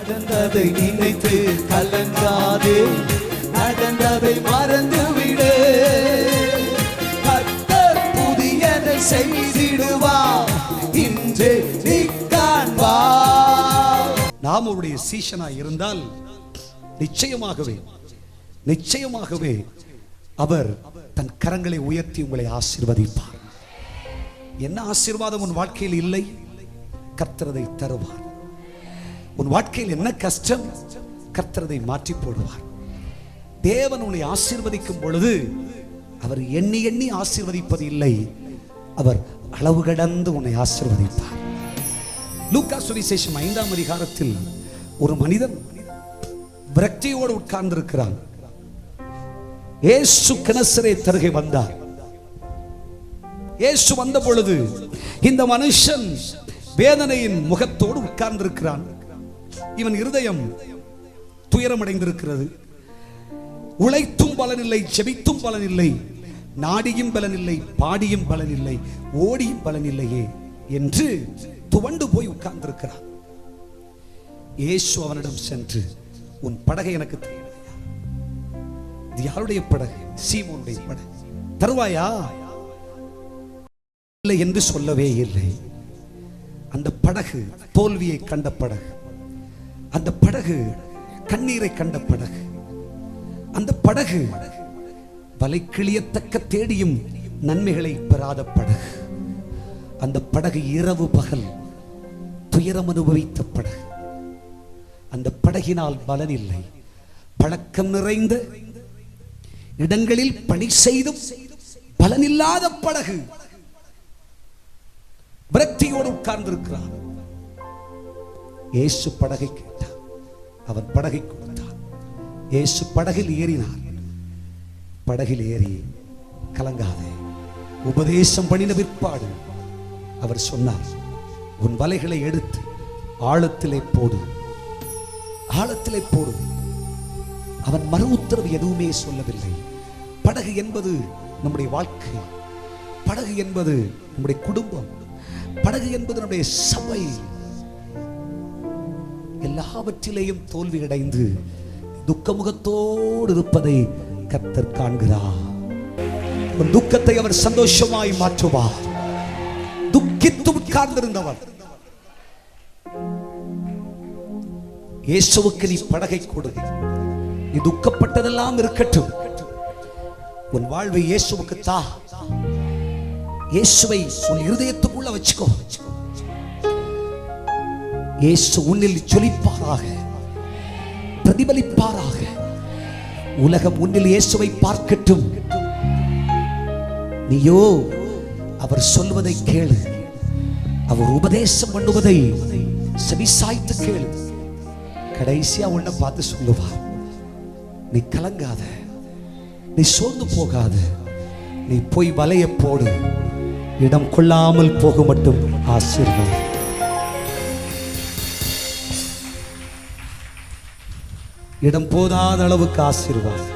நடந்ததை நினைத்து கலங்காதே, நடந்ததை மறந்துவிடு. கர்த்தர் புதியதை செய்திடுவார், இன்று நீ காண்பாய். நாம் அவருடைய சீஷனாய் இருந்தால் நிச்சயமாகவே அவர் தன் கரங்களை உயர்த்தி உங்களை ஆசீர்வதிப்பார். என்ன ஆசீர்வாதம் உன் வாழ்க்கையில் இல்லை? கர்த்தரதை தருவார். உன் வாழ்க்கையில் என்ன கஷ்டம்? கர்த்தரதை மாற்றி போடுவார். தேவன் உன்னை ஆசீர்வதிக்கும் பொழுது அவர் எண்ணி எண்ணி ஆசீர்வதிப்பது இல்லை, அவர் அளவு கடந்து உன்னை ஆசீர்வதிப்பார். லூக்கா சுவிசேஷம் 5ஆம் அதிகாரத்தில் ஒரு மனிதன் விரக்தியோடு உட்கார்ந்திருக்கிறான். இயேசு கெனசரேத் அருகே வந்தார். இயேசு வந்த பொழுது இந்த மனுஷன் வேதனையின் முகத்தோடு உட்கார்ந்திருக்கிறான். இவன் இருதயம் துயரமடைந்திருக்கிறது. உழைத்தும் பலனில்லை, ஜெபித்தும் பலனில்லை, நாடியும் பலனில்லை, பாடியும் பலனில்லை, ஓடியும் பலனில்லையே என்று துவண்டு போய் உட்கார்ந்திருக்கிறான். இயேசு அவனிடம் சென்று, உன் படகை எனக்கு தேவையா? இது யாருடைய படகு? சீமோனுடைய படகு. தருவாயா? இல்லை என்று சொல்லவே இல்லை. அந்த படகு தோல்வியை கண்ட படகு, அந்த படகு கண்ணீரை கண்ட படகு, அந்த படகு வலை கிளியத்தக்க தேடியும் நன்மைகளை பெறாத படகு. அந்த படகு இரவு பகல் துயரம் அனுபவித்த படகு. அந்த படகினால் பலன் இல்லை. பழக்கம் நிறைந்த இடங்களில் பணி செய்தும் பலனில்லாத படகு. விரக்தியோடு உட்கார்ந்திருக்கிறார். இயேசு படகை கேட்டார், அவன் படகை கொடுத்தார். இயேசு படகில் ஏறினார். படகில் ஏறி, கலங்காதே, உபதேசம் பண்ணின பிற்பாடு அவர் சொன்னார், உன் வலைகளை எடுத்து ஆழத்திலே போடு, ஆழத்திலே போடு. அவன் மறு உத்தரவு எதுவுமே சொல்லவில்லை. படகு என்பது நம்முடைய வாழ்க்கை, படகு என்பது நம்முடைய குடும்பம், படகு என்பது நம்முடைய சபை. எல்லாவற்றிலேயும் தோல்வி அடைந்து துக்கமுகத்தோடு இருப்பதை கர்த்தர் காண்கிறார். உன் துக்கத்தை அவர் சந்தோஷமாய் மாற்றுவார். துக்கித்து உட்கார்ந்திருந்தவர், இயேசுவுக்கு நீ படகை கொடு, நீ துக்கப்பட்டதெல்லாம் இருக்கட்டும், உன் வாழ்வை இயேசுவுக்கு தா. இயேசுவை உன் இருதயத்துக்குள்ள வச்சுக்கோ. இயேசு உன்னில் ஜொலிப்பாராக, பிரதிபலிப்பாராக. உலகம் உன்னில் இயேசுவை பார்க்கட்டும். நீயோ அவர் சொல்வதை கேளு, அவர் உபதேசம் பண்ணுவதை செவிசாய்த்து கேளு. கடைசியா உன்னை பார்த்து சொல்லுவார், நீ கலங்காத, நீ சோர்ந்து போகாத, நீ போய் வலைய போடு, இடம் கொள்ளாமல் போக மட்டும் ஆசீர்வாதம். இடம் போதாத அளவுக்கு ஆசீர்வாதம்,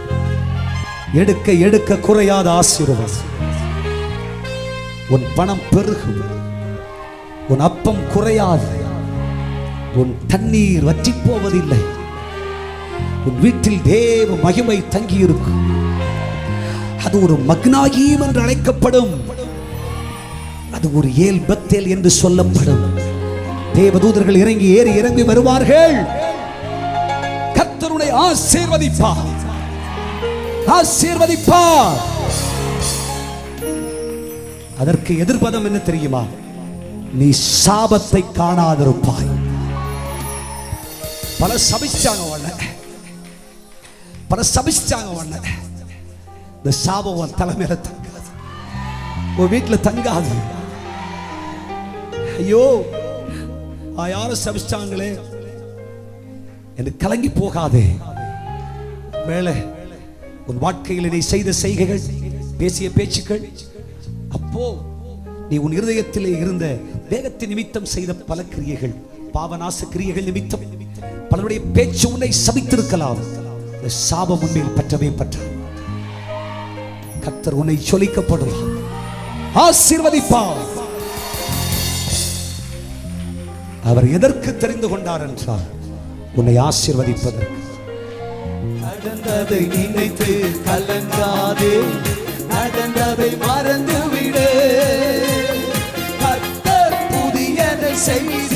எடுக்க எடுக்க குறையாத ஆசீர்வாதம். உன் பணம் பெருகும், உன் அப்பம் குறையாது, உன் தண்ணீர் வற்றி போவதில்லை, உன் வீட்டில் தேவ மகிமை தங்கி இருக்கும். அது ஒரு மக்னாயீம் என்று அழைக்கப்படும், அது ஒரு ஏல் பெத்தேல் என்று சொல்லப்படும். தேவதூதர்கள் இறங்கி ஏறி இறங்கி வருவார்கள். கர்த்தருடைய ஆசீர்வதிப்பார், ஆசீர்வதிப்பார். அதற்கு எதிர்பதம் என்ன தெரியுமா? நீ சாபத்தை காணாதிருப்பாய். பல சபிச்சாங்க உன்னை, பல சபிச்சாங்க உன்னை. இந்த சாபம் உன் தலைமையில தங்காது, உன் வீட்டில் தங்காது. ஐயோ, யாரும் சபிச்சாங்களே என்று கலங்கி போகாதே. வேளை உன் வாழ்க்கையில் நீ செய்த செய்கைகள், பேசிய பேச்சுக்கள், அப்போ நீ உன் இருதயத்திலே இருந்த வேகத்தின் நிமித்தம் செய்த பல கிரியைகள், பாவநாச கிரியைகள் நிமித்தம் பலருடைய பேச்சு உன்னை சபித்திருக்கலாம். சாபம் உண்மையில் பற்றவே பற்ற. கர்த்தர் உன்னை சொல்லிக்கப்படுவார், ஆசீர்வதிப்பார். அவர் எதற்கு தெரிந்து கொண்டார் என்றால், உன்னை ஆசீர்வதிப்பதற்கு. நடந்ததை நினைத்து கலங்காதே, நடந்ததை மறந்துவிடு. கர்த்தர் புதியதை செய்து